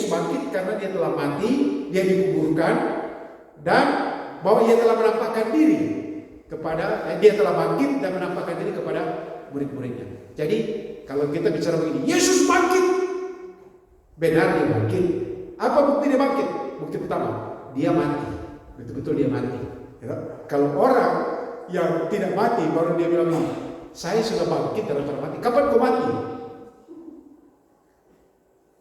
Yesus bangkit karena dia telah mati, dia dikuburkan, dan bahwa ia telah menampakkan diri kepada, dia telah bangkit dan menampakkan diri kepada murid-muridnya. Jadi kalau kita bicara begini, Yesus bangkit, benar dia bangkit. Apa bukti dia bangkit? Bukti pertama, dia mati, betul-betul dia mati. Ya. Kalau orang yang tidak mati baru dia bilang, saya sudah bangkit dalam cara mati. Kapan kau mati?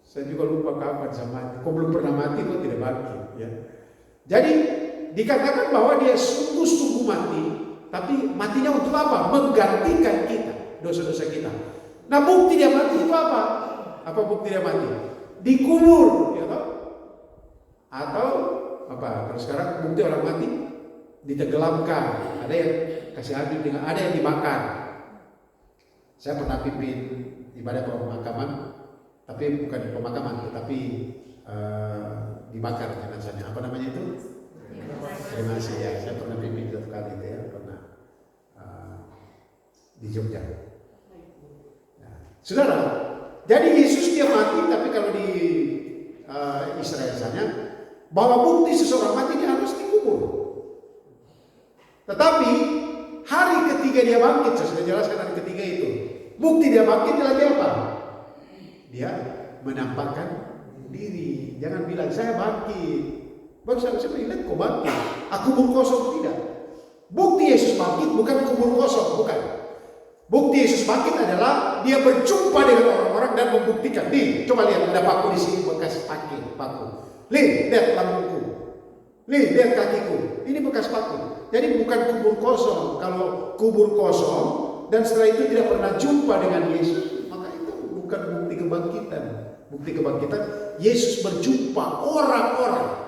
Saya juga lupa kapan saya mati. Kau belum pernah mati, kau tidak bangkit. Ya. Jadi dikatakan bahwa dia sungguh-sungguh mati, tapi matinya untuk apa? Menggantikan kita, dosa-dosa kita. Nah, bukti dia mati itu apa? Apa bukti dia mati? Dikubur, ya toh? Atau apa? Kalau sekarang bukti orang mati ditenggelamkan. Ada yang kasih habis dengan, ada yang dibakar. Saya pernah pimpin ibadah pemakaman, tapi bukan di pemakaman, tetapi dibakar jenazahnya. Apa namanya itu? Kremasi ya. Saya pernah pimpin 1 kali itu ya, pernah di Jogja. Nah, saudara, jadi Yesus dia mati, tapi kalau di Israel sana, bahwa bukti seseorang mati dia harus dikubur. Tetapi hari ketiga dia bangkit, saya sudah jelaskan hari ketiga itu. Bukti dia bangkit dia lagi apa? Dia menampakkan diri. Jangan bilang saya bangkit. Baru saya bilang kok bangkit? Aku kubur kosong, tidak. Bukti Yesus bangkit bukan kubur kosong, bukan. Bukti Yesus bangkit adalah dia berjumpa dengan orang-orang dan membuktikan. Nih, coba lihat ada paku di sini bekas paku. Lihat lambungku. Lihat kakiku. Ini bekas paku. Jadi bukan kubur kosong. Kalau kubur kosong dan setelah itu tidak pernah jumpa dengan Yesus, maka itu bukan bukti kebangkitan. Bukti kebangkitan, Yesus berjumpa orang-orang.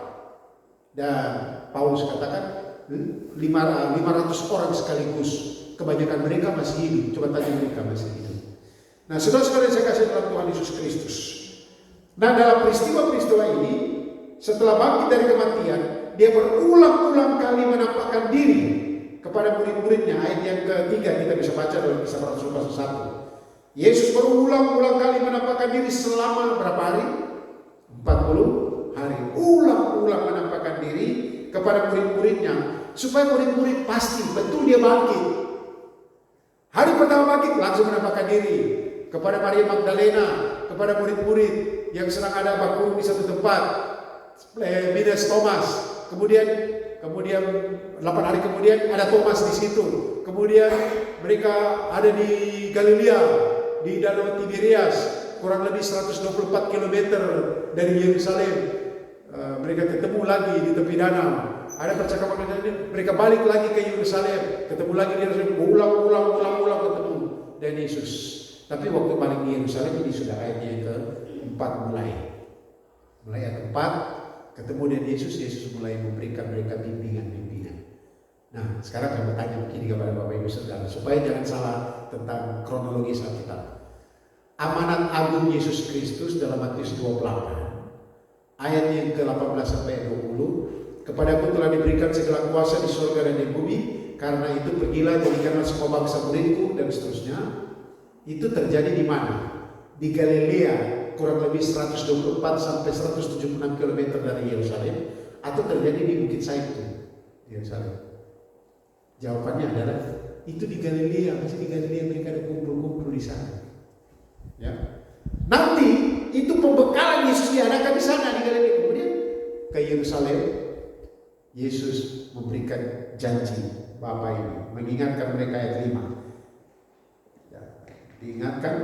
Dan Paulus katakan 500 orang sekaligus. Kebanyakan mereka masih hidup. Coba tanya mereka masih hidup. Nah, saudara-saudara saya kasih dalam Tuhan Yesus Kristus. Nah, dalam peristiwa-peristiwa ini, setelah bangkit dari kematian, dia berulang-ulang kali menampakkan diri kepada murid-muridnya. Ayat yang ketiga kita bisa baca dalam Kisah para Rasul pasal 1. Yesus berulang-ulang kali menampakkan diri selama berapa hari? 40 hari. Ulang-ulang menampakkan diri kepada murid-muridnya supaya murid-murid pasti betul dia bangkit. Hari pertama bangkit langsung menampakkan diri kepada Maria Magdalena, kepada murid-murid yang sedang ada berkumpul di satu tempat, minus Thomas. Kemudian 8 hari kemudian ada Thomas di situ. Kemudian mereka ada di Galilea, di Danau Tiberias, kurang lebih 124 km dari Yerusalem. Mereka ketemu lagi di tepi danau. Ada percakapan dengan dia, mereka balik lagi ke Yerusalem, ketemu lagi di Yerusalem, ulang ketemu dan Yesus. Tapi waktu balik di Yerusalem ini sudah ayatnya yang keempat mulai ayat keempat, ketemu dengan Yesus mulai memberikan mereka bimbingan. Nah, sekarang saya bertanya begini kepada Bapak Ibu Saudara, supaya jangan salah tentang kronologis Alkitab. Amanat agung Yesus Kristus dalam Matius 28, ayat yang ke-18 sampai 20. Kepadaku telah diberikan segala kuasa di surga dan di bumi, karena itu pergilah jadikanlah semua bangsa muridku, dan seterusnya. Itu terjadi di mana? Di Galilea, kurang lebih 124 sampai 176 km dari Yerusalem, atau terjadi di Bukit Zaitun, Yerusalem? Jawabannya adalah itu di Galilea. Masih di Galilea mereka ada kumpul-kumpul di sana. Ya. Nanti itu pembekalan Yesus diadakan di sana di Galilea. Kemudian ke Yerusalem. Yesus memberikan janji Bapa ini, mengingatkan mereka ayat 5. Ya, diingatkan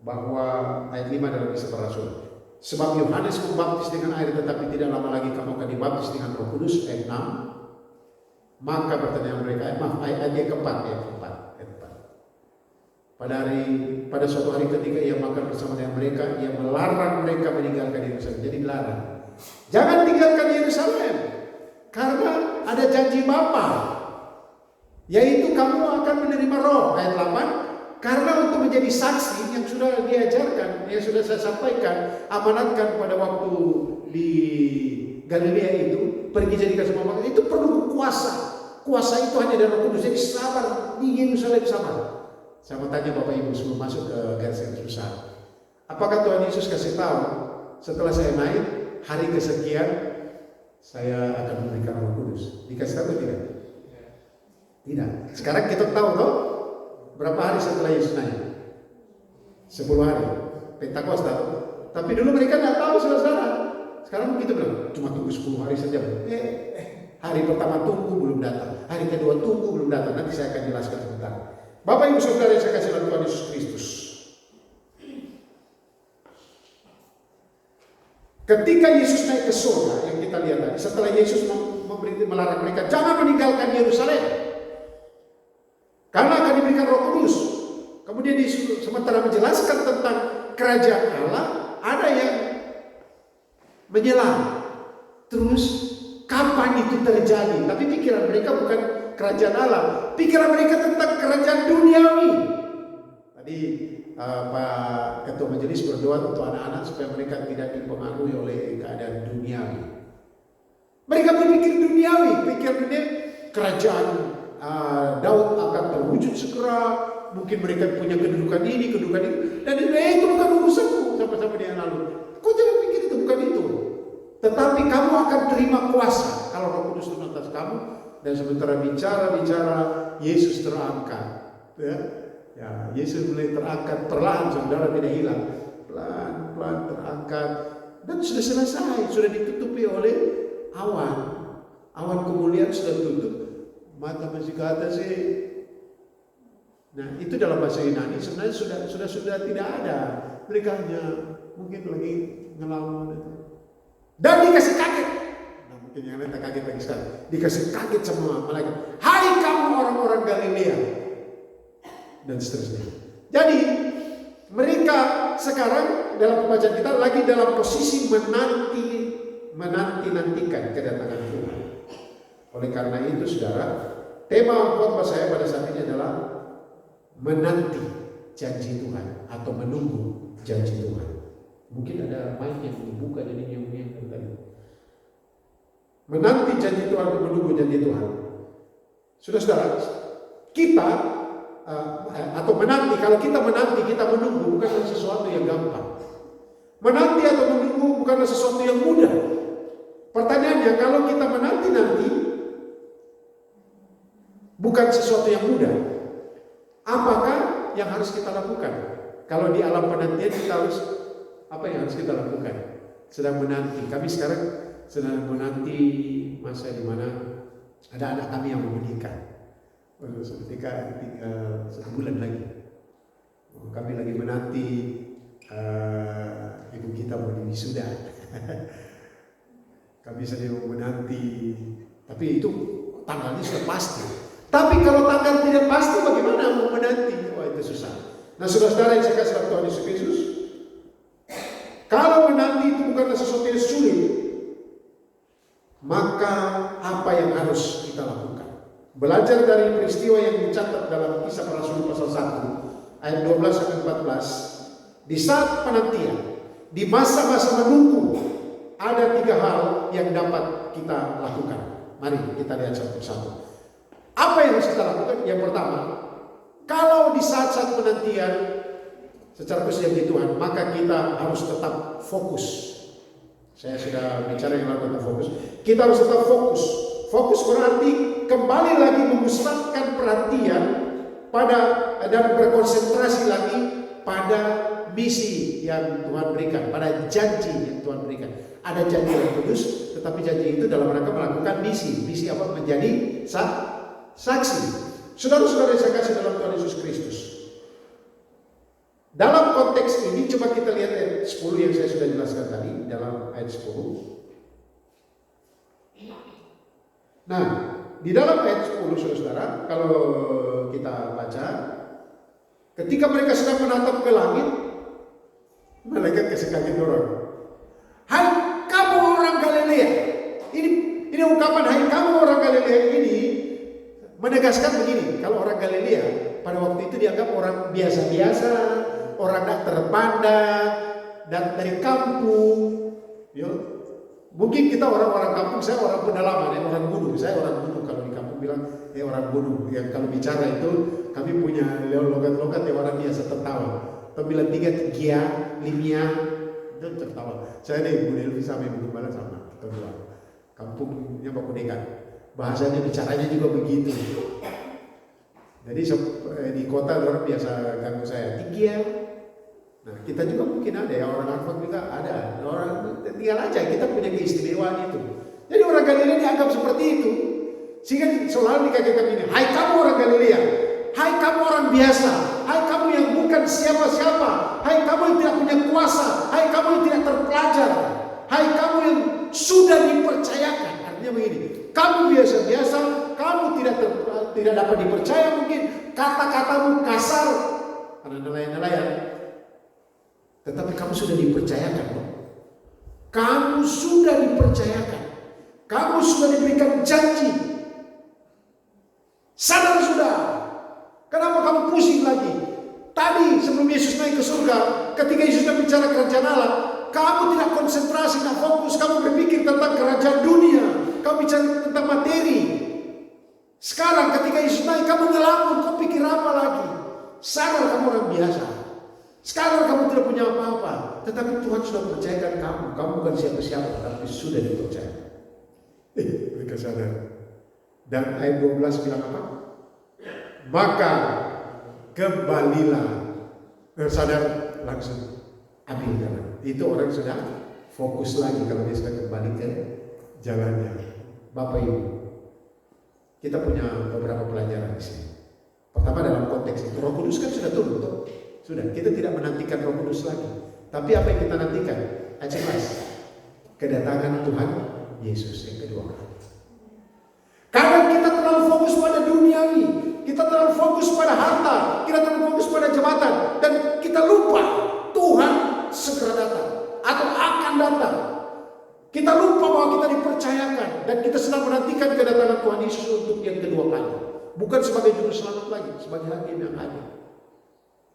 bahwa ayat 5 dalam Kisah para Rasul. Sebab Yohanes membaptis dengan air, tetapi tidak lama lagi kamu akan dibaptis dengan Roh Kudus, ayat 6. Maka bertanya mereka, ayat yang keempat. Pada suatu hari ketika ia makan bersama dengan mereka, ia melarang mereka meninggalkan Yerusalem. Jadi dilarang, jangan tinggalkan Yerusalem. Karena ada janji Bapa, yaitu kamu akan menerima Roh, ayat 8. Karena untuk menjadi saksi yang sudah diajarkan, yang sudah saya sampaikan, amanatkan pada waktu di Galilea itu, pergi jadikan semua bangsa, itu perlu kuasa. Kuasa itu hanya dari Roh Kudus. Jadi sabar di Yerusalem, sabar. Saya mau tanya Bapak Ibu sebelum masuk ke garis besar. Apakah Tuhan Yesus kasih tahu setelah saya naik hari kesekian saya akan memberikan Roh Kudus. Dikasih tahu tidak? Tidak. Sekarang kita tahu toh berapa hari setelah Yesus naik? 10 hari. Pentakosta. Tapi dulu mereka tidak tahu saudara. Sekarang kita bilang cuma tunggu 10 hari saja. Hari pertama tunggu belum datang. Hari kedua tunggu belum datang. Nanti saya akan jelaskan sebentar. Bapak Ibu Saudara yang saya kasih dalam Tuhan Yesus Kristus. Ketika Yesus naik ke surga yang kita lihat tadi, setelah Yesus melarang mereka jangan meninggalkan Yerusalem karena akan diberikan Roh Kudus. Kemudian Yesus sementara menjelaskan tentang kerajaan Allah, ada yang menyelam. Terus kapan itu terjadi? Tapi pikiran mereka bukan kerajaan Allah, pikiran mereka tentang kerajaan duniawi. Tadi Pak Ketua Majelis berdoa untuk anak-anak supaya mereka tidak dipengaruhi oleh keadaan duniawi. Mereka berpikir duniawi, pikirnya kerajaan Daud akan terwujud segera. Mungkin mereka punya kedudukan ini, dan itu bukan urusanku sama-sama dia lalu. Kau jangan pikir itu bukan itu. Tetapi kamu akan terima kuasa kalau Roh Kudus turun atas kamu. Dan sementara bicara Yesus terangkat. Ya, Yesus mulai terangkat perlahan, saudara, tidak hilang. Pelan-pelan terangkat dan sudah selesai, sudah ditutupi oleh awan. Awan kemuliaan sudah tutup, mata masih ke atas sih. Nah, itu dalam bahasa Yunani sebenarnya sudah tidak ada. Mereka hanya mungkin lagi ngelawan itu. Dan dikasih kaget. Nah, mungkin yang lain tak kaget lagi sekali. Dikasih kaget sama malaikat. Hai kamu orang-orang Galilea. Dan seterusnya. Jadi mereka sekarang dalam pembacaan kita lagi dalam posisi menanti-nantikan kedatangan Tuhan. Oleh karena itu saudara, tema khotbah saya pada saat ini adalah menanti janji Tuhan atau menunggu janji Tuhan. Mungkin ada mic yang dibuka jadi yang tadi. Menanti janji Tuhan atau menunggu janji Tuhan. Saudara, kita atau menanti, kalau kita menanti, kita menunggu bukanlah sesuatu yang gampang. Menanti atau menunggu bukanlah sesuatu yang mudah. Pertanyaannya, kalau kita menanti-nanti bukan sesuatu yang mudah, apakah yang harus kita lakukan? Kalau di alam penantian kita harus, apa yang harus kita lakukan? Sedang menanti. Kami sekarang sedang menanti masa di mana ada anak kami yang mau menikah. Ketika 1 bulan lagi, kami lagi menanti ibu kita mau diwisuda. Kami sedang menanti, tapi itu tanggalnya sudah pasti. Tapi kalau tanggal tidak pasti, bagaimana mau menanti? Wah, itu susah. Nah, saudara-saudara yang saya kasih dalam Tuhan Yesus Kristus, kalau menanti itu bukanlah sesuatu yang sulit, maka apa yang harus kita lakukan? Belajar dari peristiwa yang dicatat dalam Kisah Para Rasul pasal 1 ayat 12 sampai 14. Di saat penantian, di masa-masa menunggu, ada 3 hal yang dapat kita lakukan. Mari kita lihat satu persatu. Apa yang harus kita lakukan? Yang pertama, kalau di saat-saat penantian secara khusus di Tuhan, maka kita harus tetap fokus. Saya sudah bicara yang lalu tentang fokus. Kita harus tetap fokus. Fokus berarti kembali lagi memusatkan perhatian pada dan berkonsentrasi lagi pada misi yang Tuhan berikan, pada janji yang Tuhan berikan. Ada janji yang kudus, tetapi janji itu dalam rangka melakukan misi. Misi apa? Menjadi saksi. Saudara-saudara yang saya kasih dalam Tuhan Yesus Kristus. Dalam konteks ini coba kita lihat ayat 10 yang saya sudah jelaskan tadi dalam ayat 10. Nah, di dalam ayat 10 saudara, kalau kita baca, ketika mereka sedang menatap ke langit, malaikat kasih kaget orang. Hai kamu orang Galilea. Ini ungkapan hai kamu orang Galilea ini menegaskan begini. Kalau orang Galilea pada waktu itu dianggap orang biasa-biasa, orang tak terpandang, dan dari kampung. Mungkin kita orang-orang kampung, saya orang pedalaman, orang gunung. Saya orang gunung, kalau di kampung bilang orang gunung. Yang kalau bicara itu kami punya logat-logat yang orang biasa tertawa. Pembilang 3 gia, limia, itu tertawa. Saya nih Bu Delvi sama Ibu Gembala sama, kita dua. Kampungnya Bakudekan. Bahasanya, bicaranya juga begitu. Jadi di kota orang biasa ganggu saya, tinggal. Nah kita juga mungkin ada ya, orang Harvard juga ada. Orang tinggal aja, kita punya keistimewaan itu. Jadi orang Galilea dianggap seperti itu. Sehingga selalu dikatakan ini, hai kamu orang Galilea, hai kamu orang biasa, hai kamu yang bukan siapa-siapa, hai kamu yang tidak punya kuasa, hai kamu yang tidak terpelajar, hai kamu yang sudah dipercayakan. Artinya begini, kamu biasa-biasa, kamu tidak dapat dipercaya, mungkin kata-katamu kasar karena nelayan-nelayan, tetapi kamu sudah dipercayakan. Kamu sudah dipercayakan, kamu sudah diberikan janji. Sadar sudah. Kenapa kamu pusing lagi? Tadi sebelum Yesus naik ke surga, ketika Yesus bicara kerajaan Allah, kamu tidak konsentrasi, tidak fokus, kamu berpikir tentang kerajaan dunia, kamu bicara tentang materi. Sekarang ketika Yesus naik, kamu ngelamun, kamu pikir apa lagi? Sadar kamu orang biasa. Sekarang kamu tidak punya apa-apa, tetapi Tuhan sudah percayakan kamu. Kamu bukan siapa-siapa, tapi sudah dipercaya. Mereka sadar. Dan ayat 12 bilang apa? Maka kembalilah. Sadar langsung ambil jalan. Itu orang sudah fokus lagi kalau dia sudah kembali ke jalannya. Bapak Ibu, kita punya beberapa pelajaran di sini. Pertama dalam konteks itu, Roh Kudus kan sudah turun, betul? Sudah, kita tidak menantikan Roh Kudus lagi. Tapi apa yang kita nantikan? Jelas, kedatangan Tuhan Yesus yang kedua kali. Karena kita terlalu fokus pada duniawi, kita terlalu fokus pada harta, kita terlalu fokus pada jabatan, dan kita lupa Tuhan segera datang atau akan datang. Kita lupa bahwa kita dipercayakan dan kita sedang menantikan kedatangan Tuhan Yesus untuk yang kedua kali. Bukan sebagai juru selamat lagi, sebagai hakim yang adil.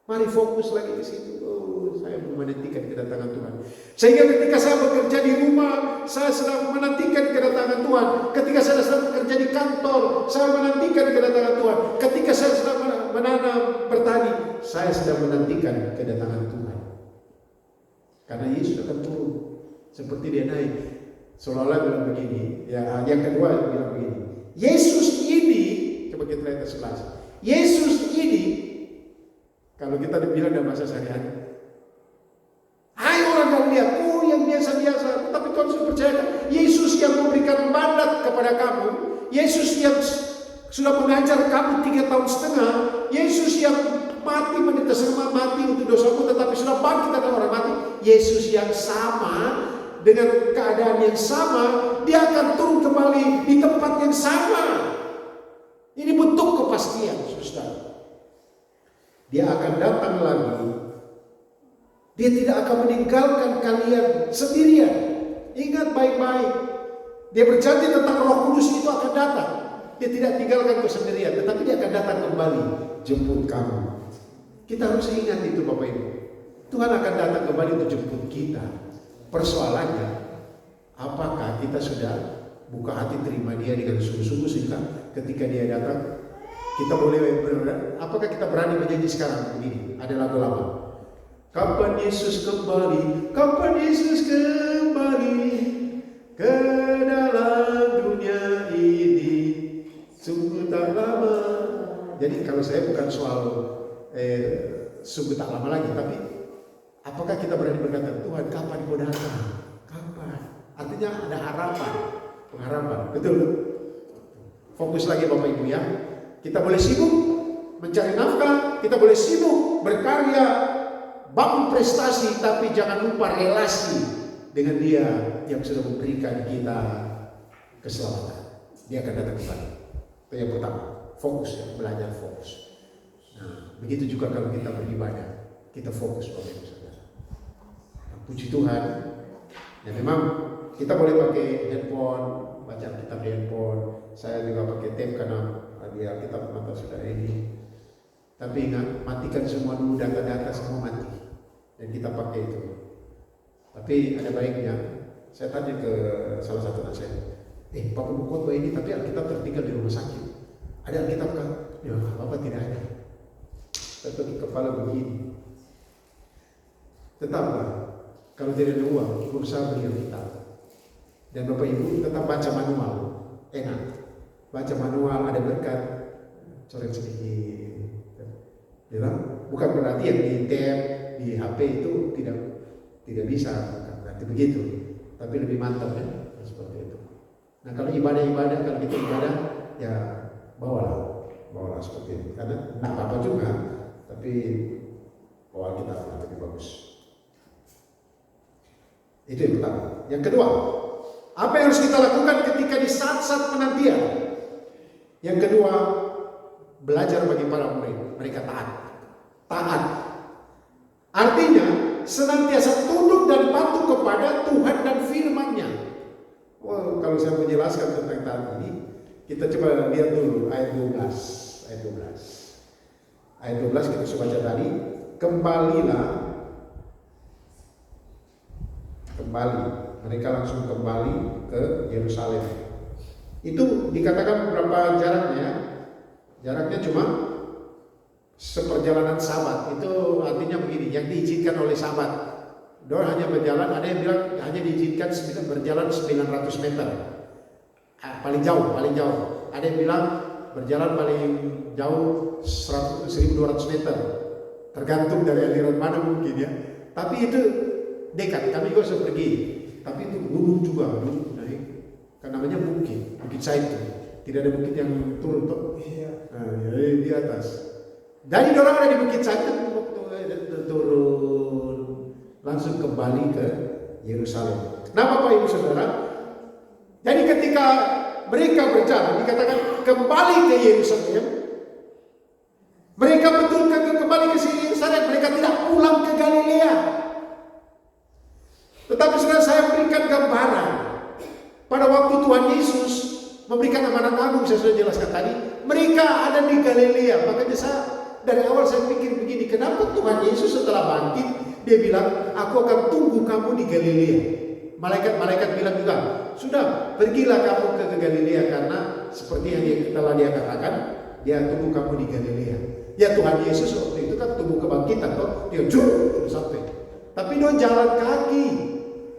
Mari fokus lagi di situ. Saya menantikan kedatangan Tuhan. Sehingga ketika saya bekerja di rumah, saya sedang menantikan kedatangan Tuhan. Ketika saya sedang bekerja di kantor, saya menantikan kedatangan Tuhan. Ketika saya sedang menanam, bertani, saya sedang menantikan kedatangan Tuhan. Karena Yesus akan turun. Seperti dia naik. Seolah-olah bilang begini. Ya, yang kedua bilang begini. Yesus ini, coba kita lihat sebelah. Yesus ini, kalau kita bilang dalam bahasa sehari-hari, hai orang Galilea, yang biasa-biasa, tapi Tuhan sudah percayakan. Yesus yang memberikan mandat kepada kamu, Yesus yang sudah mengajar kamu 3,5 tahun, Yesus yang mati menderita selama mati untuk dosamu, tetapi sudah bangkit dari orang mati. Yesus yang sama dengan keadaan yang sama, dia akan turun kembali di tempat yang sama. Ini bentuk kepastian, saudara. Dia akan datang lagi. Dia tidak akan meninggalkan kalian sendirian. Ingat baik-baik. Dia berjanji tentang Roh Kudus itu akan datang. Dia tidak tinggalkan kau sendirian, tetapi dia akan datang kembali jemput kamu. Kita harus ingat itu Bapak Ibu. Tuhan akan datang kembali untuk jemput kita. Persoalannya, apakah kita sudah buka hati terima dia dengan sungguh-sungguh sehingga ketika dia datang kita boleh, apakah kita berani menjanji sekarang begini? Ada lagu lama. Kapan Yesus kembali? Kapan Yesus kembali ke dalam dunia ini? Sungguh tak lama. Jadi kalau saya bukan soal sungguh tak lama lagi, tapi apakah kita berani berkata, Tuhan kapan kau datang? Kapan? Artinya ada harapan, pengharapan. Betul? Fokus lagi Bapak Ibu ya. Kita boleh sibuk mencari nafkah, kita boleh sibuk berkarya, bangun prestasi, tapi jangan lupa relasi dengan Dia yang sudah memberikan kita keselamatan. Dia akan datang kembali. Itu yang pertama, fokus ya, belajar fokus. Nah, begitu juga kalau kita beribadah, kita fokus Bapak Ibu Saudara. Puji Tuhan. Ya memang kita boleh pakai handphone, baca kitab di handphone. Saya juga pakai tape karena di Alkitab mata saudara ini. Tapi ingat, matikan semua dulu data-data, semua mati. Dan kita pakai itu. Tapi ada baiknya, saya tanya ke salah satu anak saya, Pak khotbah ini tapi Alkitab tertinggal di rumah sakit. Ada Alkitab kan? Ya, apa tidak ada. Saya tutup kepala begini. Tetaplah, Kalau tidak ada uang, berusaha beli yang hitam. Dan Bapak Ibu tetap baca manual, enak. Baca manual, ada berkat, coret sedikit. Bilang, bukan berarti yang di tab, di HP itu tidak bisa, bukan berarti begitu. Tapi lebih mantap ya, seperti itu. Nah kalau ibadah-ibadah, kalau kita ibadah, ya bawalah seperti ini. Karena tidak apa-apa juga, tapi bawa kita lebih bagus. Itu yang pertama. Yang kedua, apa yang harus kita lakukan ketika di saat-saat penantian? Yang kedua, belajar bagi para murid. Mereka taat. Artinya, senantiasa tunduk dan patuh kepada Tuhan dan firman-Nya. Kalau saya menjelaskan tentang taat ini, kita coba lihat dulu ayat 12. Ayat 12 kita coba baca tadi. Kembali, mereka langsung kembali ke Yerusalem. Itu dikatakan berapa jaraknya? Jaraknya cuma seperjalanan Sabat. Itu artinya begini, yang diizinkan oleh Sabat. Dia hanya berjalan, ada yang bilang hanya diizinkan berjalan 900 meter. Paling jauh. Ada yang bilang berjalan paling jauh 1200 meter. Tergantung dari aliran mana mungkin ya. Tapi itu dekat, kami juga sudah pergi. Tapi itu gunung juga, naik. Kan namanya bukit Zaitun. Tidak ada bukit yang turun tuh. Di atas. Dari orang ada di bukit Zaitun, turun langsung kembali ke Yerusalem. Nah Bapak Ibu Saudara, jadi ketika mereka berjalan, dikatakan kembali ke Yerusalem. Mereka betulkan kembali ke Yerusalem. Mereka tidak pulang ke Galilea. Tetapi saudara, saya berikan gambaran. Pada waktu Tuhan Yesus memberikan amanat agung, saya sudah jelaskan tadi, mereka ada di Galilea. Makanya dari awal saya pikir begini, kenapa Tuhan Yesus setelah bangkit, dia bilang, aku akan tunggu kamu di Galilea. Malaikat bilang juga, sudah pergilah kamu ke Galilea, karena seperti yang telah dia katakan, dia tunggu kamu di Galilea. Ya Tuhan Yesus waktu itu kan tunggu kebangkitan, dia sampai. Tapi dia jalan kaki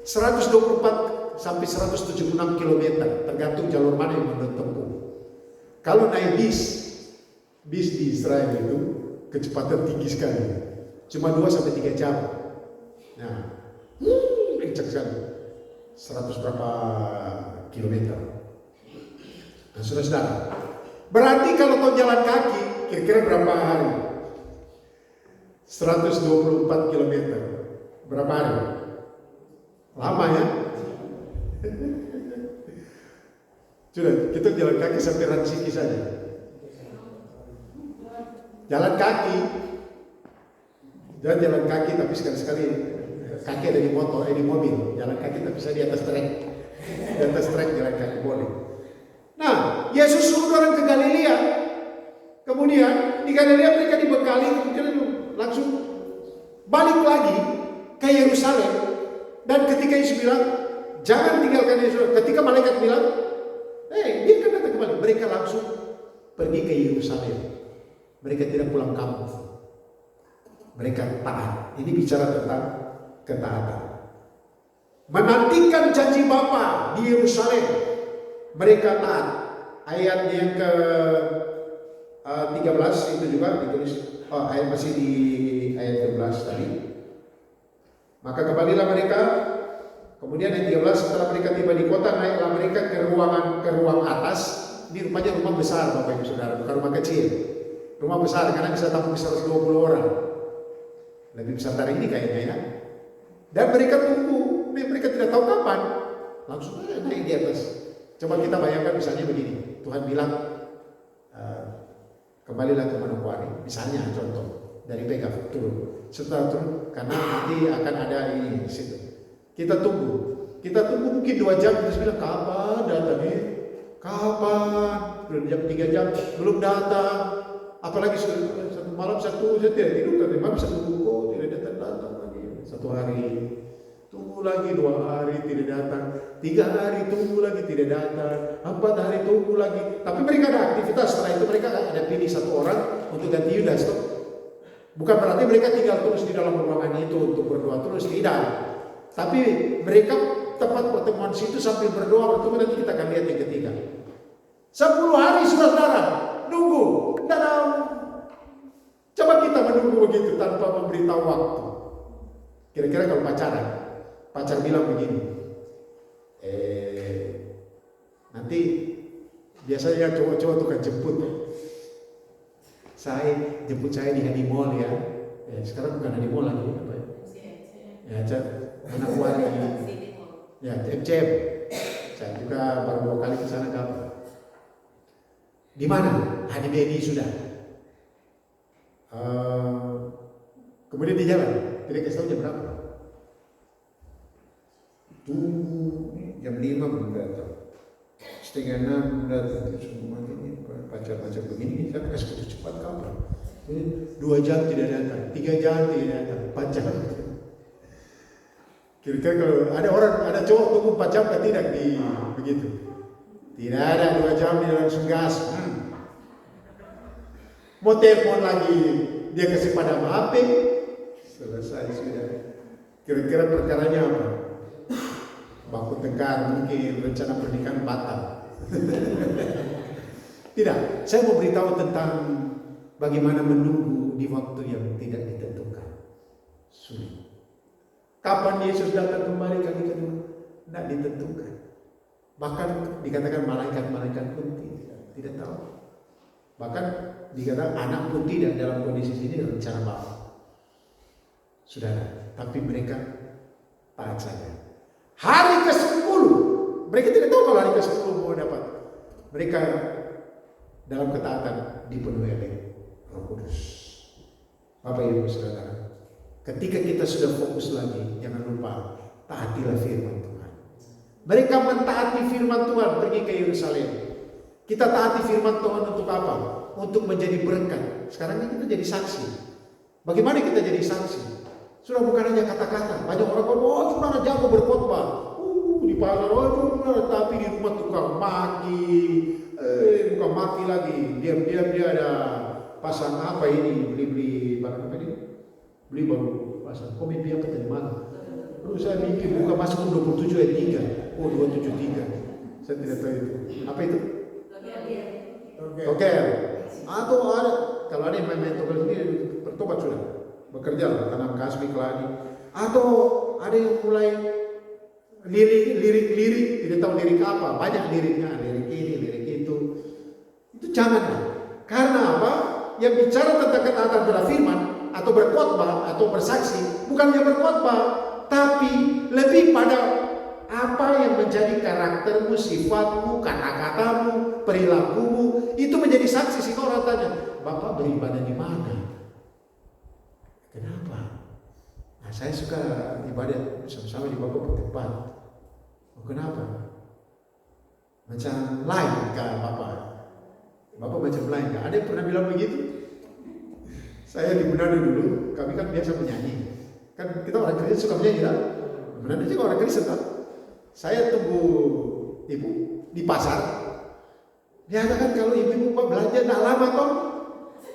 124 sampai 176 km, tergantung jalur mana yang menurut tempuh. Kalau naik bis di Israel itu kecepatan tinggi sekali, cuma 2 sampai 3 jam. Nah, kencang sekali, 100 berapa kilometer. Nah, saudara, berarti kalau kau jalan kaki, kira-kira berapa hari? 124 km, berapa hari? Lama ya? Sudah, kita jalan kaki sampai Ransiki saja. Jalan kaki, jangan jalan kaki tapi sekali-sekali kaki ada di motor, di mobil. Jalan kaki tapi bisa di atas trek. Di atas trek jalan kaki boleh. Nah, Yesus suruh orang ke Galilea. Kemudian di Galilea mereka dibekali, kemudian langsung balik lagi ke Yerusalem. Dan ketika Yesus bilang, jangan tinggalkan Yerusalem. Ketika malaikat bilang, dia akan datang kembali. Mereka langsung pergi ke Yerusalem. Mereka tidak pulang kampung. Mereka taat. Ini bicara tentang ketaatan. Menantikan janji Bapa di Yerusalem. Mereka taat. Ayat yang ke 13 itu juga ditulis. Ayat masih di ayat 13 tadi. Maka kembalilah mereka. Kemudian ayat 13, setelah mereka tiba di kota, naiklah mereka ke ruang atas. Ini rupanya rumah besar Bapak Ibu Saudara, bukan rumah kecil. Rumah besar karena bisa tampung 120 orang. Lebih besar dari ini kayaknya ya. Dan mereka tunggu, mereka tidak tahu kapan. Langsung naik di atas. Coba kita bayangkan misalnya begini. Tuhan bilang, kembalilah ke Manokwari. Misalnya contoh, dari Pega turun. Setelah turun, karena nanti akan ada ini di situ. Kita tunggu mungkin 2 jam, terus bilang kapan datangnya? Kapan? Belum jam 3 jam, belum datang. Apalagi satu malam saya tidak tidur, tapi malam saya tunggu, tidak datang lagi. 1 hari, tunggu lagi 2 hari tidak datang, 3 hari tunggu lagi tidak datang, 4 hari tunggu lagi. Tapi mereka ada aktivitas. Setelah itu mereka ada pilih 1 orang untuk ganti Yudas. Bukan berarti mereka tinggal terus di dalam ruangan itu untuk berdoa terus, tidak. Tapi mereka tempat pertemuan situ sambil berdoa bertemu, nanti kita akan lihat yang ketiga. 10 hari saudara nunggu. Coba kita menunggu begitu tanpa memberitahu waktu. Kira-kira kalau pacaran, pacar bilang begini, nanti biasanya cowok-cowok tuh kan jemput. Jemput saya di honeymoon ya. Sekarang bukan honeymoon lagi, apa ya? Ya, anak wari. Ya, CM. Saya juga baru 2 kali ke sana kapan. Di mana? Di BNI sudah. Kemudian di jalan, tidak kasih tahu jam berapa. Tunggu jam 5 belum datang. 5:30 datang. Semua ini pacar-pacar begini, saya kasih putus cepat kapan? 2 jam tidak datang, 3 jam tidak datang, 4 jam. Kira-kira kalau ada cowok tunggu 4 jam kan tidak di begitu. Tidak ada 2 jam dia langsung gas. Mau telepon lagi dia kasih padam HP. Selesai sudah. Kira-kira perkaranya apa? Baku tengkar, mungkin rencana pernikahan batal. Tidak, saya mau beritahu tentang bagaimana menunggu di waktu yang tidak ditentukan. Sulit. Kapan Yesus datang kembali kali kedua? Tidak ditentukan. Bahkan dikatakan malaikat-malaikat pun tidak tahu. Bahkan dikatakan anak pun tidak dalam kondisi ini rencana Bapa. Saudara, tapi mereka taat saja. Hari ke-10, mereka tidak tahu kalau hari ke-10 mau dapat. Mereka dalam ketaatan dipenuhi oleh Roh Kudus. Bapak Ibu Saudara, ketika kita sudah fokus lagi, jangan lupa taatilah firman Tuhan. Mereka mentaati firman Tuhan, pergi ke Yerusalem. Kita taati firman Tuhan untuk apa? Untuk menjadi berkat. Sekarang kita jadi saksi. Bagaimana kita jadi saksi? Sudah bukan hanya kata-kata. Banyak orang bilang, saudara jago berkhotbah. Di pasar, tapi di rumah tukang maki. Bukan maki lagi. Diam-diam dia ada pasang apa ini? Beli barang apa ini? Beli baru pasang. Kok mimpi apa tadi malam? Lalu saya mimpi buka masuk 27 ayat 3. 273. Saya tidak tahu itu. Apa itu? Oke. Atau ada, kalau ada yang main togel sendiri, bertobat sudah. Bekerja, tanam kasbi, keladi. Atau ada yang mulai lirik, tidak tahu lirik apa. Banyak liriknya, lirik ini, lirik itu. Itu janganlah. Karena apa? Yang bicara tentang ketaatan pada firman, atau berkhotbah, atau bersaksi, bukan hanya berkhotbah, tapi lebih pada apa yang menjadi karaktermu, sifatmu, kata-katamu, perilakumu, itu menjadi saksi. Sehingga orang tanya, Bapak beribadah di mana? Kenapa? Nah, saya suka ibadah bersama-sama di beberapa tempat. Oh, kenapa? Macam lain kah Bapak? Bapak macam lain kah? Ada yang pernah bilang begitu? Saya di Manado dulu, kami kan biasa menyanyi. Kan kita orang Kristen suka menyanyi kan? Manado juga orang Kristen kan? Saya tunggu ibu di pasar. Dia katakan kalau ibu belanja tidak lama toh.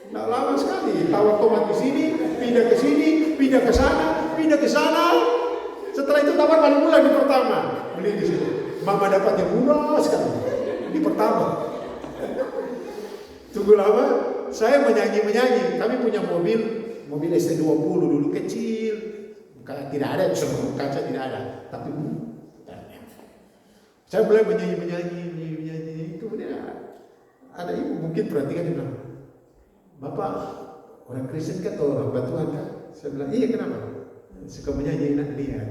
Tidak lama sekali. Tawar tomat di sini, pindah ke sini, pindah ke sana, pindah ke sana. Setelah itu tawar balik mulai di pertama. Beli di sini. Mama dapat yang murah sekali di pertama. Tunggu lama, saya menyanyi. Kami punya mobil ST20 dulu kecil. Tidak ada, semua kaca tidak ada. Tapi saya mulai menyanyi. Kemudian ada ibu mungkin perhatikan dia bilang, Bapak orang Kristen kan atau hamba Tuhan kan? Saya bilang, iya kenapa? Suka menyanyi enak lihat.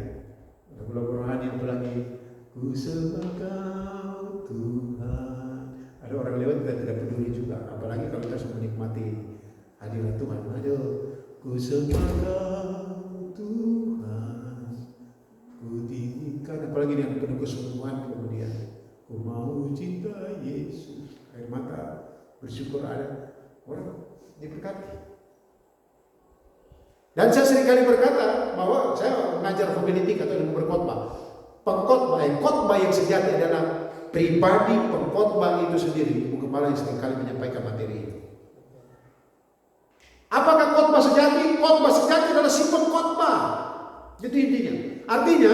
Lagu-lagu rohani yang lagi, ku sembah Kau Tuhan. Ada orang lewat kita tidak peduli juga. Apalagi kalau kita sudah menikmati hadirat Tuhan. Aduh, ku sembah Kau Tuhan. Ku tinggikan. Apalagi yang penuh kesungguhan kemudian. Ku mau cinta Yesus. Air mata bersyukur ada orang diberkati. Dan saya seringkali berkata bahwa saya mengajar homiletik atau ilmu berkhotbah. Khotbah yang sejati adalah pribadi pengkhotbah itu sendiri, ibu kepala yang seringkali menyampaikan materi itu. Apakah khotbah sejati? Khotbah sejati adalah si pengkhotbah. Itu intinya. Artinya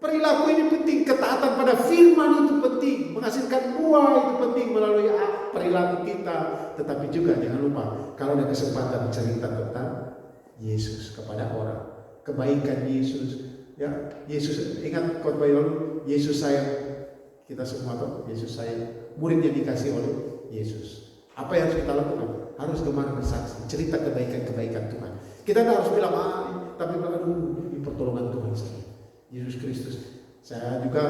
perilaku ini penting, ketaatan pada firman itu penting, menghasilkan buah itu penting melalui perilaku kita. Tetapi juga jangan lupa, kalau ada kesempatan cerita tentang Yesus kepada orang, kebaikan Yesus. Ya, Yesus, ingat khotbah lalu, Yesus sayang kita semua tahu, Yesus sayang. Murid yang dikasih oleh Yesus. Apa yang harus kita lakukan? Harus gemar bersaksi, cerita kebaikan-kebaikan Tuhan. Kita tidak harus bilang, tapi aduh, ini pertolongan Tuhan saja. Yesus Kristus. Saya juga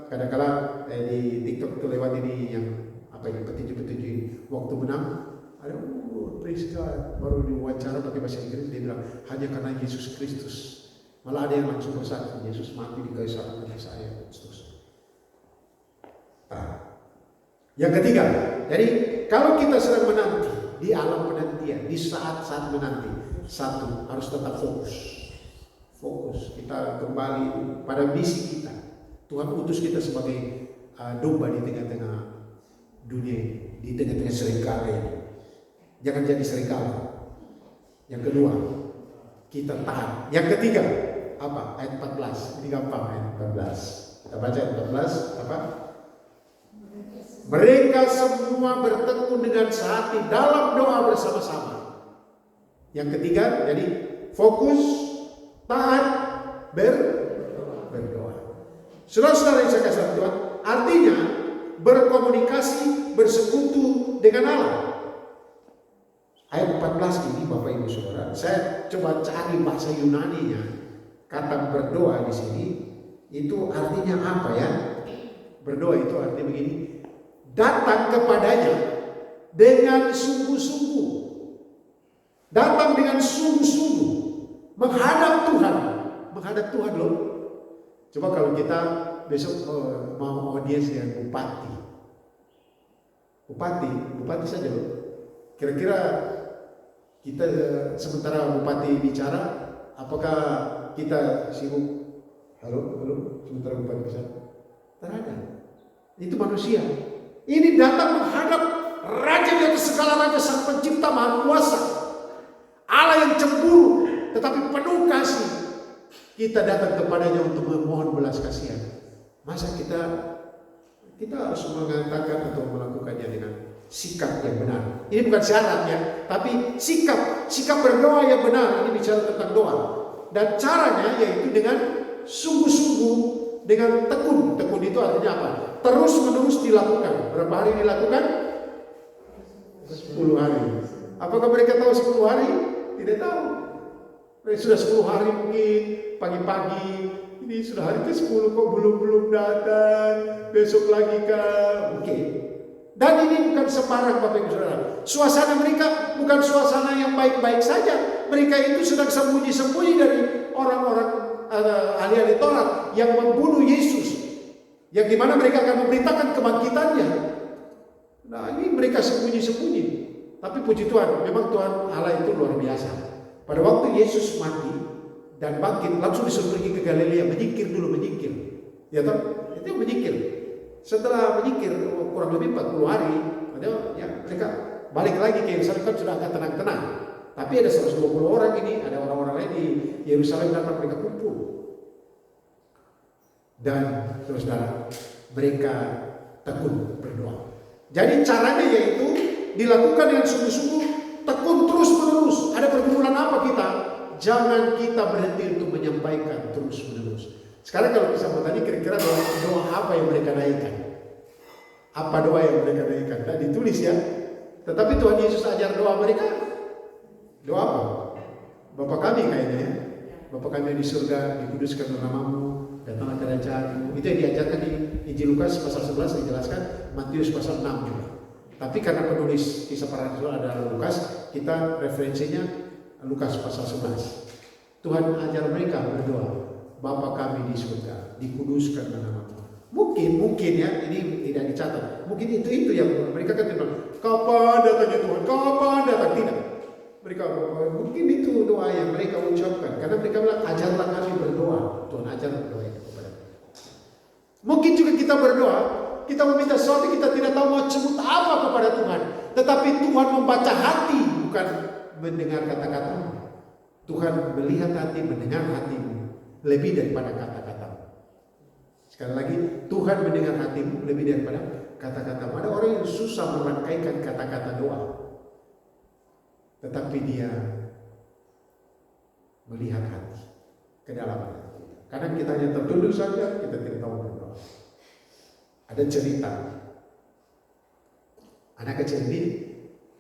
kadang-kala di TikTok itu lewat ini yang petinju-petinju waktu menang. Ada praise God, baru diwawancara pakai bahasa Inggris, dia bilang hanya karena Yesus Kristus. Malah ada yang langsung bersaksi, Yesus mati di kayu salib bagi saya. Yang ketiga, jadi kalau kita sedang menanti di alam penantian, di saat-saat menanti, satu harus tetap fokus. Kita kembali pada misi kita. Tuhan utus kita sebagai domba di tengah-tengah dunia ini, di tengah-tengah serigala ini. Jangan jadi serigala. Yang kedua, kita tahan. Yang ketiga, apa? Ayat 14. Ini gampang, ayat 14. Kita baca ayat 14, apa? Mereka semua bertekun dengan sehati dalam doa bersama-sama. Yang ketiga, jadi fokus, taat, berdoa. Saudara-saudara yang saya kasih Tuhan, artinya berkomunikasi, bersekutu dengan Allah. Ayat 14 ini Bapak Ibu Saudara, saya coba cari bahasa Yunaninya. Kata berdoa di sini itu artinya apa ya? Berdoa itu artinya begini. Datang kepadanya dengan sungguh-sungguh. Datang dengan sungguh-sungguh. Menghadap Tuhan loh. Coba kalau kita besok mau audiens dengan Bupati saja loh. Kira-kira kita sementara Bupati bicara, apakah kita sibuk? Halo, sementara Bupati bicara? Terada. Itu manusia. Ini datang menghadap Raja di atas segala raja, Sang Pencipta Maha Kuasa, Allah yang cemburu tetapi penuh kasih. Kita datang kepadanya untuk memohon belas kasihan. Masa kita harus mengatakan atau melakukannya dengan sikap yang benar? Ini bukan syaratnya, tapi sikap berdoa yang benar. Ini bicara tentang doa, dan caranya yaitu dengan sungguh-sungguh, dengan tekun. Tekun itu artinya apa? Terus menerus dilakukan. Berapa hari dilakukan? 10 hari. Apakah mereka tahu 10 hari? Tidak tahu. Sudah 10 hari mungkin pagi-pagi. Ini sudah hari ke-10 kok belum datang. Besok lagi kah? Oke. Dan ini bukan sembarang Bapak Ibu Saudara. Suasana mereka bukan suasana yang baik-baik saja. Mereka itu sedang sembunyi-sembunyi dari orang-orang ahli-ahli Taurat yang membunuh Yesus. Yang dimana mereka akan memberitakan kebangkitannya. Nah, ini mereka sembunyi-sembunyi. Tapi puji Tuhan, memang Tuhan Allah itu luar biasa. Pada waktu Yesus mati dan bangkit, langsung disuruh pergi ke Galilea, menyingkir. Ya toh? Itu menyingkir. Setelah menyingkir kurang lebih 40 hari, ya, mereka balik lagi ke Yerusalem, kan sudah agak tenang-tenang. Tapi ada 120 orang ini, ada orang-orang lain di Yerusalem datang, mereka kumpul. Dan saudara, mereka tekun berdoa. Jadi caranya yaitu dilakukan dengan sungguh-sungguh, tekun terus-menerus. Ada pergumulan apa kita? Jangan kita berhenti untuk menyampaikan terus-menerus. Sekarang kalau bisa mau tanya, kira-kira doa apa yang mereka naikkan? Apa doa yang mereka naikkan? Tidak ditulis ya. Tetapi Tuhan Yesus ajar doa mereka. Doa apa? Bapa kami kayaknya ya. Bapa kami di surga, dikuduskan namamu, datanglah kerajaanmu. Itu yang diajarkan di Injil Lukas pasal 11, dijelaskan Matius pasal 6 juga. Tapi karena penulis kisah para rasul adalah Lukas, kita referensinya Lukas pasal 11. Tuhan ajar mereka berdoa, Bapa kami di surga, dikuduskan namamu. Mungkin ya, ini tidak dicatat. Mungkin itu yang mereka kan bilang, kapan datangnya Tuhan? Kapan datang? Tidak. Mereka mungkin itu doa yang mereka ucapkan, karena mereka bilang ajarlah kami berdoa. Tuhan ajar berdoa itu kepada kita. Mungkin juga kita berdoa, kita meminta sesuatu, kita tidak tahu mau sebut apa kepada Tuhan, tetapi Tuhan membaca hati, bukan mendengar kata-katamu. Tuhan melihat hati, mendengar hatimu, lebih daripada kata-kata. Sekali lagi, Tuhan mendengar hatimu lebih daripada kata-kata. Ada orang yang susah merangkaikan kata-kata doa, tetapi dia melihat hati, kedalaman hati. Kadang kita hanya tertunduk saja, kita tidak tahu berdoa. Ada cerita, anak kecil ini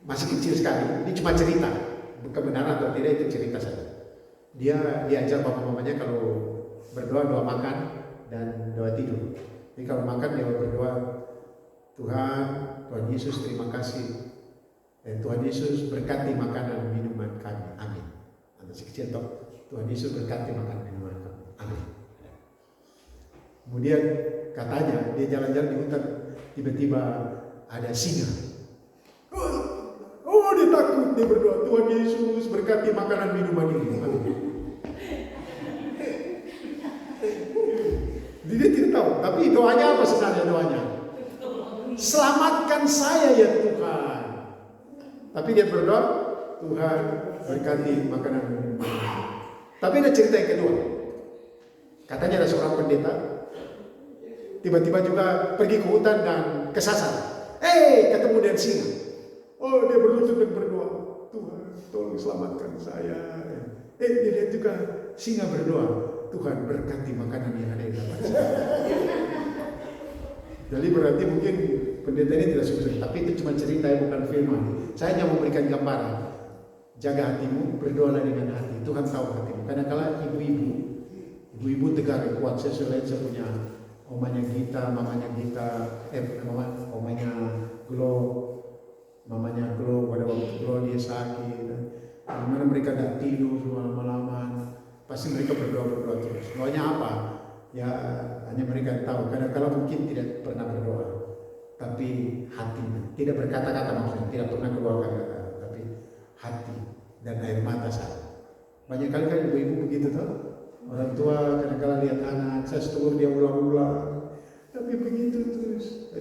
masih kecil sekali, ini cuma cerita, kebenaran atau tidak itu cerita saja. Dia diajar bapak mamanya kalau berdoa, doa makan dan doa tidur. Jadi kalau makan dia berdoa, Tuhan Yesus terima kasih, dan Tuhan Yesus berkati makanan minuman kami, amin. Masih kecil toh, Tuhan Yesus berkati makanan minuman kami, amin. Kemudian katanya dia jalan-jalan di hutan, tiba-tiba ada singa. Oh dia takut, dia berdoa, Tuhan Yesus berkati makanan minuman ini, amin. Dia tidak tahu, tapi doanya apa sebenarnya doanya? Selamatkan saya ya Tuhan. Tapi dia berdoa, Tuhan berkati makanan minuman. Tapi ada cerita yang kedua. Katanya ada seorang pendeta, tiba-tiba juga pergi ke hutan dan kesasar. Ketemu dengan singa. Oh dia berlutut dan berdoa, Tuhan tolong selamatkan saya. Dia lihat juga singa berdoa, Tuhan berkati makanan yang ada di dalam saya. Jadi berarti mungkin pendeta ini tidak sukses, tapi itu cuma cerita, bukan firman. Saya hanya memberikan gambaran. Jaga hatimu, berdoalah dengan hati. Tuhan tahu hatimu. Kadang-kala ibu-ibu tegar kuat. Saya punya omanya Gita, mamanya Gita, omanya Glo, mamanya Glo. Pada waktu Glo dia sakit. Bagaimana mereka tidak tidur malam-malaman. Pasti mereka berdoa terus. Doanya apa? Ya hanya mereka tahu. Kadang-kala mungkin tidak pernah berdoa, tapi hatinya tidak berkata-kata, maksudnya tidak pernah keluar kata-kata, tapi hati dan air mata saya. Banyak kali kan ibu-ibu begitu tuh. Orang tua kadang-kala lihat anak, saya setelah dia ulang-ulang, tapi begitu terus.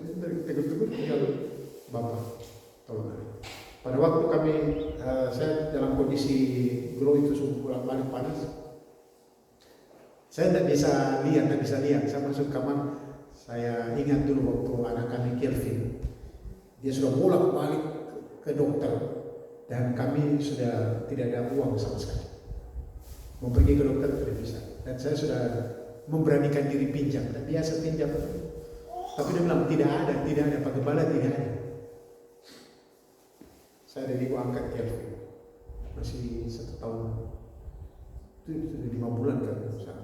Tegur-tegur tinggal Bapak tolong. Pada waktu kami, saya dalam kondisi glow itu suhu balik panas. Saya tidak bisa lihat. Saya masuk kamar, saya ingat dulu waktu anak kami Kelvin, dia sudah bolak-balik ke dokter dan kami sudah tidak ada uang sama sekali. Mau pergi ke dokter tidak bisa. Dan saya sudah memberanikan diri pinjam, dan biasa pinjam. Tapi dia bilang tidak ada Pak Gembala, tidak ada. Saya dari ibu angkat Kelvin, masih 1 tahun, itu 5 bulan kan usaha.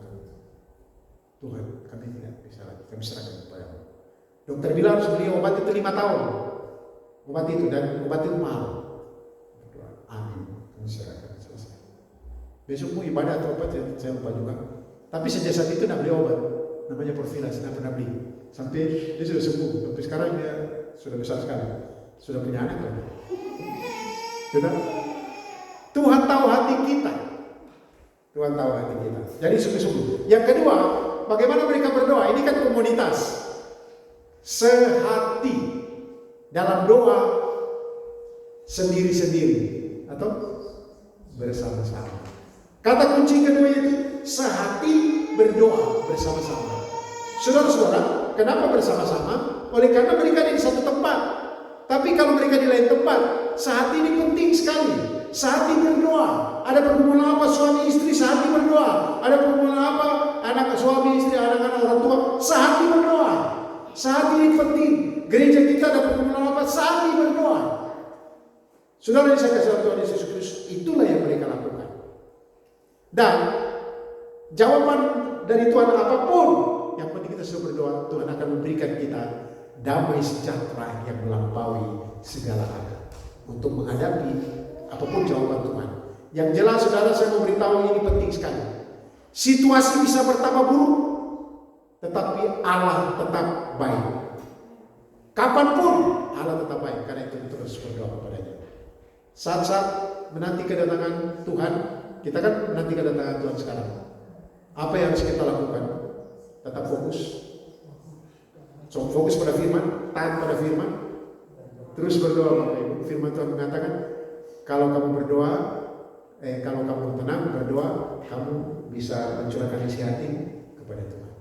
Tuhan, kami tidak bisa lagi, kami serahkan kepada-Mu. Dokter bilang harus beli obat itu 5 tahun. Obat itu, dan obat itu mahal. Berdoa, amin, kami serahkan, selesai. Besok mau ibadah atau obat, saya lupa juga. Tapi sejak saat itu tidak beli obat, namanya Porfilas, tidak pernah beli. Sampai dia sudah sembuh, tapi sekarang dia sudah besar sekali, sudah punya anak lagi. Sudah? Tuhan tahu hati kita. Tuhan tahu hati kita. Jadi sungguh-sungguh. Yang kedua, bagaimana mereka berdoa? Ini kan komunitas. Sehati dalam doa sendiri-sendiri atau bersama-sama. Kata kunci kedua itu sehati berdoa bersama-sama. Saudara-saudara, kenapa bersama-sama? Oleh karena mereka di satu tempat. Tapi kalau mereka di lain tempat, sehati ini penting sekali. Sehati berdoa. Ada pergumulan apa suami istri, sehati berdoa. Ada pergumulan apa anak suami istri, anak-anak orang tua, sehati berdoa. Sehati ini penting. Gereja kita ada pergumulan apa, sehati berdoa. Saudara yang saya kasih Tuhan Yesus Kristus, itulah yang mereka lakukan. Dan jawaban dari Tuhan apapun, yang penting kita sudah berdoa, Tuhan akan memberikan kita damai sejahtera yang melampaui segala akal untuk menghadapi apapun jawaban Tuhan. Yang jelas saudara, saya memberitahu ini penting sekali. Situasi bisa bertambah buruk, tetapi Allah tetap baik. Kapanpun Allah tetap baik, karena itu terus berdoa kepadanya. Saat-saat menanti kedatangan Tuhan, kita kan menanti kedatangan Tuhan sekarang. Apa yang harus kita lakukan? Tetap fokus. So, fokus pada firman, taat pada firman, terus berdoa. Firman Tuhan mengatakan, kalau kamu berdoa, kalau kamu tenang berdoa, kamu bisa mencurahkan isi hati kepada Tuhan.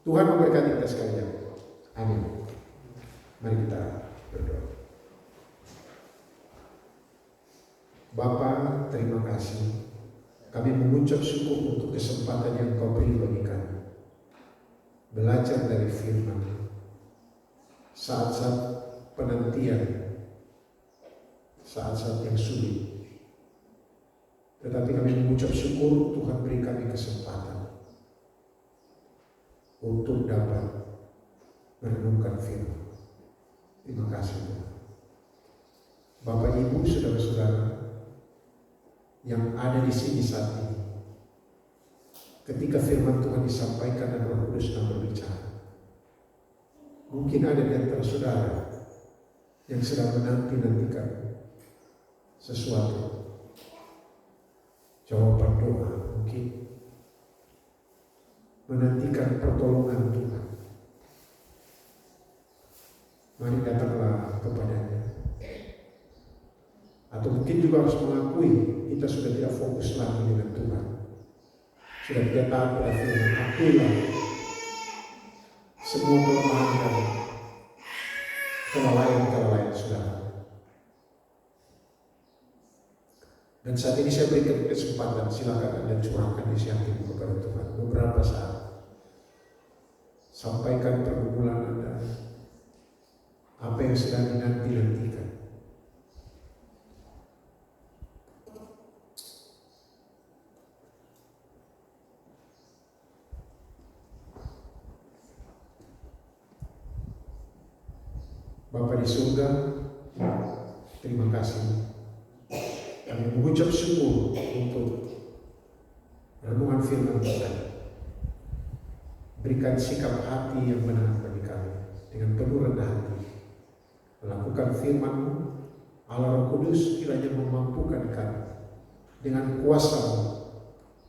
Tuhan memberkati kita sekalian. Amin. Mari kita berdoa. Bapa, terima kasih. Kami mengucap syukur untuk kesempatan yang Kau beri bagi kami. Belajar dari firman. Saat-saat penantian, saat-saat yang sulit. Tetapi kami mengucap syukur Tuhan beri kami kesempatan untuk dapat merenungkan firman. Terima kasih Tuhan. Bapak Ibu, saudara-saudara yang ada di sini saat ini, ketika firman Tuhan disampaikan dan Roh Kudus sedang berbicara, mungkin ada di antara saudara yang sedang menanti-nantikan sesuatu, jawaban doa, mungkin menantikan pertolongan Tuhan. Mari datanglah kepadanya. Atau mungkin juga harus mengakui kita sudah tidak fokus lagi dengan Tuhan. Sudah tidak taat pada firman. Akuilah semua kelemahan dan kelalaian saudara. Dan saat ini saya berikan kesempatan, silakan Anda curahkan isi hatimu kepada Tuhan. Beberapa saat. Sampaikan pergumulan Anda. Apa yang sedang dinanti-nantikan. Bapa di surga, terima kasih. Kami mengucap syukur untuk renungan firman Tuhan. Berikan sikap hati yang benar bagi kami dengan penuh rendah hati. Melakukan firman-Mu, Allah Roh Kudus kiranya memampukan kami dengan kuasa-Mu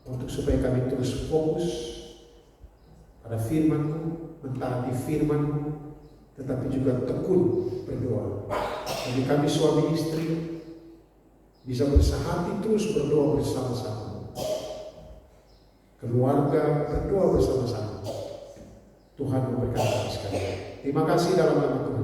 untuk supaya kami terus fokus pada firman-Mu, mentaati firman-Mu, tetapi juga tekun berdoa. Bagi kami suami istri bisa bersehati terus berdoa bersama-sama. Keluarga berdoa bersama-sama. Tuhan memberkati kami sekalian. Terima kasih dalam nama Tuhan